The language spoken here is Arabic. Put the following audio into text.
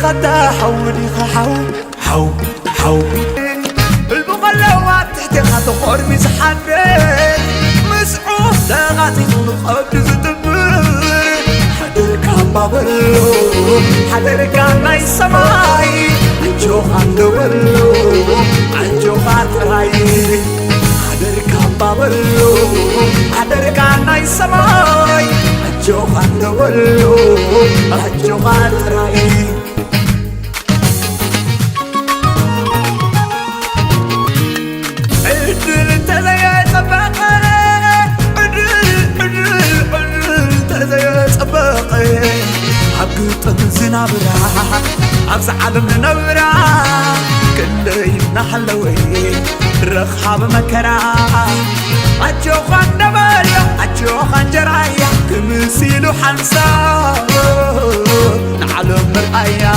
خدا حودي حو المغلوات تحتي خاطر مسحبين مسعود دغاتي نقبل زدبر حدرك ما يسمعي أنجو خندولو أنجو خاطراي حدرك ما يسمعي أنجو خندولو أنجو خاطراي عبقت زنابرا عبز عالم نبرا كلينا حلوي رخاب مكرا عجو خان نبرا عجو خان جرايا كمسيلو حنسا نعلم مرأيا